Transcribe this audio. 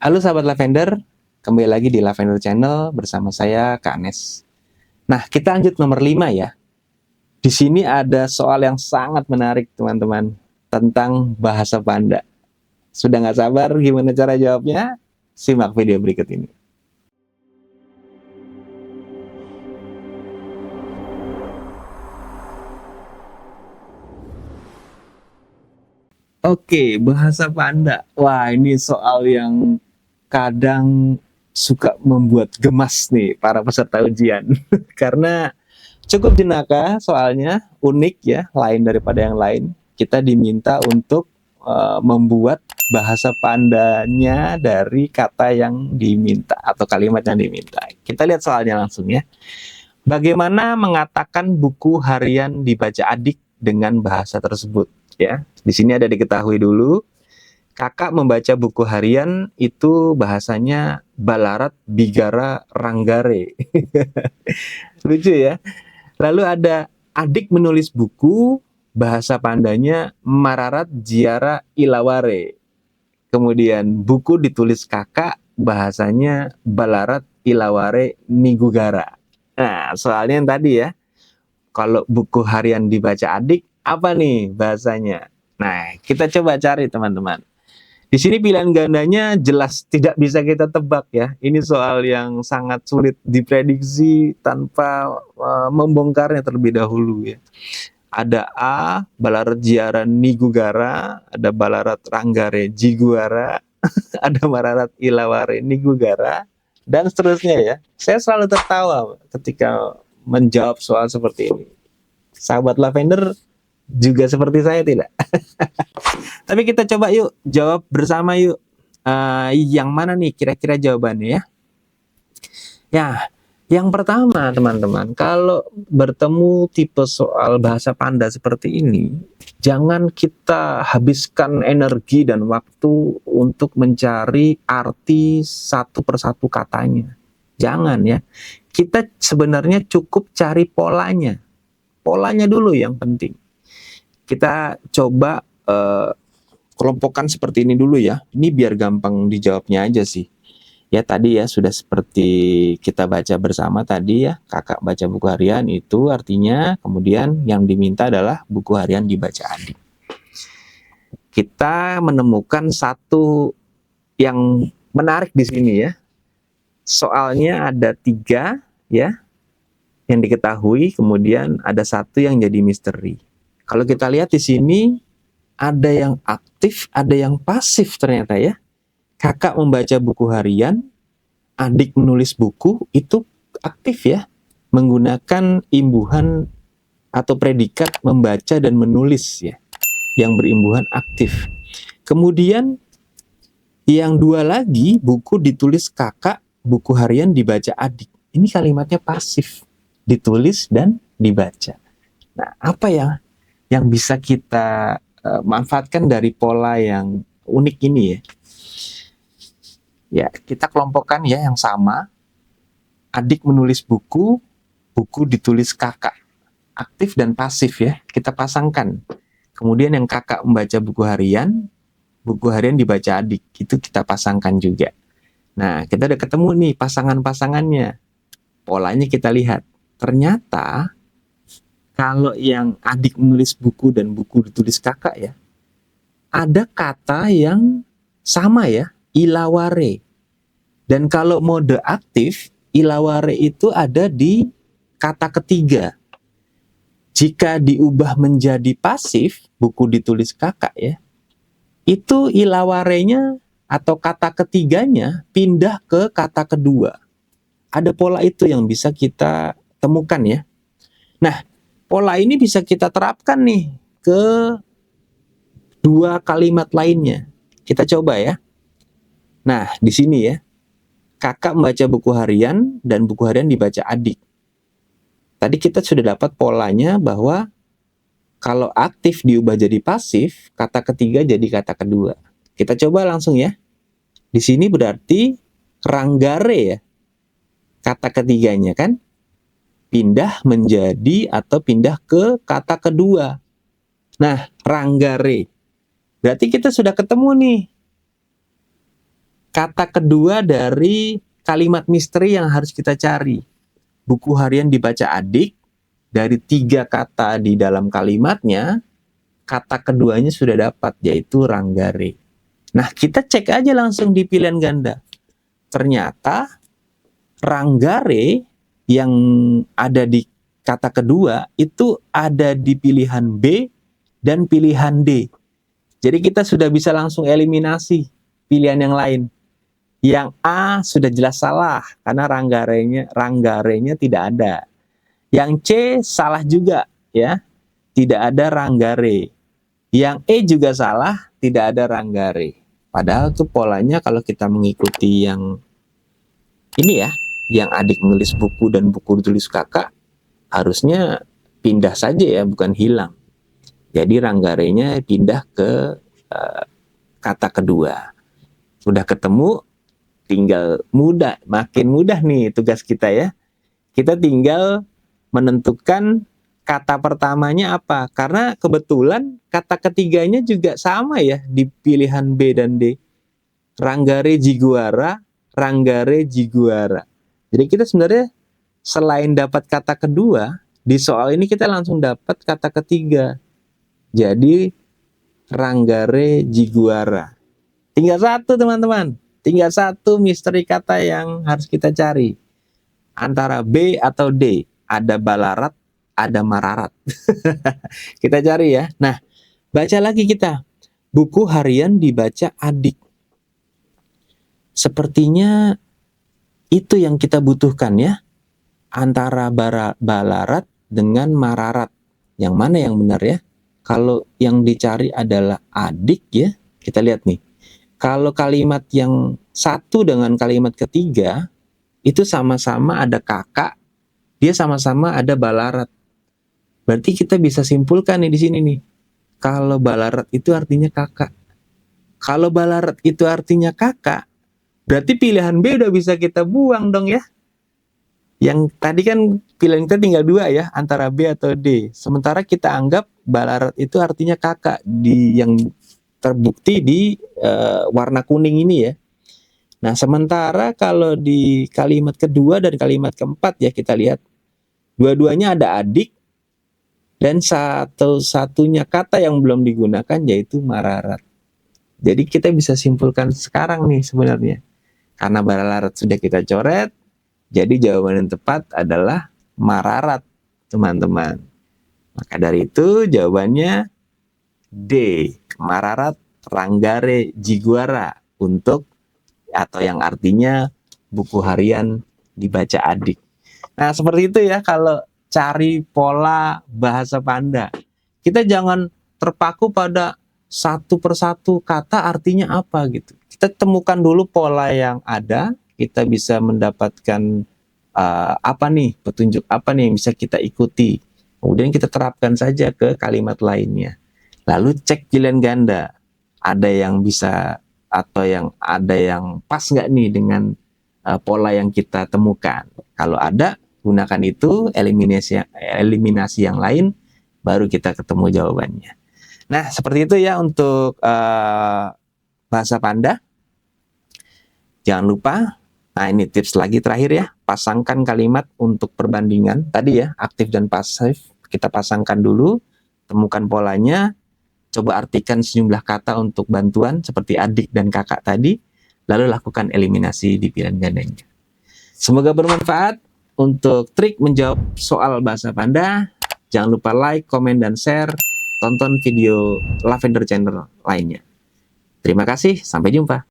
Halo sahabat Lavender, kembali lagi di Lavender Channel bersama saya Kak Anes. Nah, kita lanjut nomor 5 ya. Di sini ada soal yang sangat menarik teman-teman tentang bahasa Panda. Sudah nggak sabar gimana cara jawabnya? Simak video berikut ini. Oke, bahasa Panda. Wah, ini soal yang kadang suka membuat gemas nih para peserta ujian. Karena cukup jenaka soalnya, unik ya, lain daripada yang lain. Kita diminta untuk membuat bahasa pandanya dari kata yang diminta atau kalimat yang diminta. Kita lihat soalnya langsung ya. Bagaimana mengatakan buku harian dibaca adik dengan bahasa tersebut ya. Di sini ada diketahui dulu. Kakak membaca buku harian itu bahasanya Balarat Bigara Ranggare. Lucu ya. Lalu ada adik menulis buku, bahasa pandanya Mararat Jiara Ilaware. Kemudian buku ditulis kakak, bahasanya Balarat Ilaware Nigugara. Nah, soalnya yang tadi ya, kalau buku harian dibaca adik, apa nih bahasanya? Nah, kita coba cari teman-teman. Di sini pilihan gandanya jelas tidak bisa kita tebak ya. Ini soal yang sangat sulit diprediksi tanpa membongkarnya terlebih dahulu ya. Ada A, Balarat Jiara Nigugara, ada Balarat Ranggare Jiguara, ada Balarat Ilaware Nigugara, dan seterusnya ya. Saya selalu tertawa ketika menjawab soal seperti ini. Sahabat Lavender juga seperti saya tidak? Tapi kita coba yuk jawab bersama yuk. Yang mana nih kira-kira jawabannya ya? Ya, yang pertama teman-teman, kalau bertemu tipe soal bahasa Panda seperti ini, jangan kita habiskan energi dan waktu untuk mencari arti satu persatu katanya. Jangan ya. Kita sebenarnya cukup cari polanya. Polanya dulu yang penting. Kita coba kelompokkan seperti ini dulu ya. Ini biar gampang dijawabnya aja sih. Ya tadi ya sudah seperti kita baca bersama tadi ya. Kakak baca buku harian itu artinya kemudian yang diminta adalah buku harian dibaca adik. Kita menemukan satu yang menarik di sini ya. Soalnya ada 3 ya yang diketahui, kemudian ada 1 yang jadi misteri. Kalau kita lihat di sini ada yang aktif, ada yang pasif ternyata ya. Kakak membaca buku harian, adik menulis buku, itu aktif ya. Menggunakan imbuhan atau predikat membaca dan menulis ya. Yang berimbuhan aktif. Kemudian yang 2 lagi, buku ditulis kakak, buku harian dibaca adik. Ini kalimatnya pasif. Ditulis dan dibaca. Nah, apa ya yang bisa kita manfaatkan dari pola yang unik ini ya? Ya, kita kelompokkan ya yang sama. Adik menulis buku, buku ditulis kakak. Aktif dan pasif ya, kita pasangkan. Kemudian yang kakak membaca buku harian dibaca adik. Itu kita pasangkan juga. Nah, kita udah ketemu nih pasangan-pasangannya. Polanya kita lihat. Ternyata kalau yang adik menulis buku dan buku ditulis kakak ya, ada kata yang sama ya, ilaware. Dan kalau mode aktif, ilaware itu ada di kata ketiga. Jika diubah menjadi pasif, buku ditulis kakak ya, itu ilawarenya atau kata ketiganya pindah ke kata kedua. Ada pola itu yang bisa kita temukan ya. Nah, pola ini bisa kita terapkan nih ke 2 kalimat lainnya. Kita coba ya. Nah, di sini ya. Kakak membaca buku harian dan buku harian dibaca adik. Tadi kita sudah dapat polanya bahwa kalau aktif diubah jadi pasif, kata ketiga jadi kata kedua. Kita coba langsung ya. Di sini berarti ranggare ya. Kata ketiganya kan pindah menjadi atau pindah ke kata kedua. Nah, ranggare. Berarti kita sudah ketemu nih kata kedua dari kalimat misteri yang harus kita cari. Buku harian dibaca adik, dari 3 kata di dalam kalimatnya, kata keduanya sudah dapat, yaitu Ranggare. Nah, kita cek aja langsung di pilihan ganda. Ternyata Ranggare yang ada di kata kedua itu ada di pilihan B dan pilihan D. Jadi kita sudah bisa langsung eliminasi pilihan yang lain. Yang A sudah jelas salah karena Ranggarenya tidak ada. Yang C salah juga ya, tidak ada Ranggare. Yang E juga salah, tidak ada Ranggare. Padahal tuh polanya kalau kita mengikuti yang ini ya, yang adik menulis buku dan buku ditulis kakak, harusnya pindah saja ya, bukan hilang. Jadi Ranggarenya pindah ke kata kedua. Sudah ketemu, tinggal makin mudah nih tugas kita ya. Kita tinggal menentukan kata pertamanya apa. Karena kebetulan kata ketiganya juga sama ya di pilihan B dan D. Ranggare Jiguara, Ranggare Jiguara. Jadi kita sebenarnya selain dapat kata kedua, di soal ini kita langsung dapat kata ketiga. Jadi Ranggare Jiguara. Tinggal satu teman-teman. Tinggal satu misteri kata yang harus kita cari. Antara B atau D. Ada Balarat, ada Mararat. Kita cari ya. Nah, baca lagi kita. Buku harian dibaca adik. Sepertinya itu yang kita butuhkan ya. Antara Balarat dengan Mararat. Yang mana yang benar ya? Kalau yang dicari adalah adik ya. Kita lihat nih. Kalau kalimat yang satu dengan kalimat ketiga, itu sama-sama ada kakak, dia sama-sama ada Balarat. Berarti kita bisa simpulkan nih di sini nih. Kalau Balarat itu artinya kakak. Kalau Balarat itu artinya kakak, berarti pilihan B udah bisa kita buang dong ya. Yang tadi kan pilihan kita tinggal 2 ya, antara B atau D. Sementara kita anggap Balarat itu artinya kakak, yang terbukti di warna kuning ini ya. Nah, sementara kalau di kalimat kedua dan kalimat keempat ya kita lihat, dua-duanya ada adik dan satu-satunya kata yang belum digunakan yaitu Mararat. Jadi kita bisa simpulkan sekarang nih sebenarnya. Karena Balarat sudah kita coret, jadi jawaban yang tepat adalah Mararat, teman-teman. Maka dari itu jawabannya D, Mararat Ranggare Jiguara, untuk atau yang artinya buku harian dibaca adik. Nah, seperti itu ya kalau cari pola bahasa Panda. Kita jangan terpaku pada satu persatu kata artinya apa gitu. Kita temukan dulu pola yang ada, kita bisa mendapatkan apa nih, petunjuk apa nih yang bisa kita ikuti. Kemudian kita terapkan saja ke kalimat lainnya. Lalu cek pilihan ganda. Ada yang bisa atau yang ada yang pas nggak nih dengan pola yang kita temukan. Kalau ada, gunakan itu, eliminasi yang lain, baru kita ketemu jawabannya. Nah, seperti itu ya untuk bahasa Panda. Jangan lupa, nah ini tips lagi terakhir ya, pasangkan kalimat untuk perbandingan. Tadi ya, aktif dan pasif, kita pasangkan dulu, temukan polanya, coba artikan sejumlah kata untuk bantuan seperti adik dan kakak tadi, lalu lakukan eliminasi di pilihan gandanya. Semoga bermanfaat untuk trik menjawab soal bahasa Panda. Jangan lupa like, komen, dan share. Tonton video Lavender Channel lainnya. Terima kasih, sampai jumpa.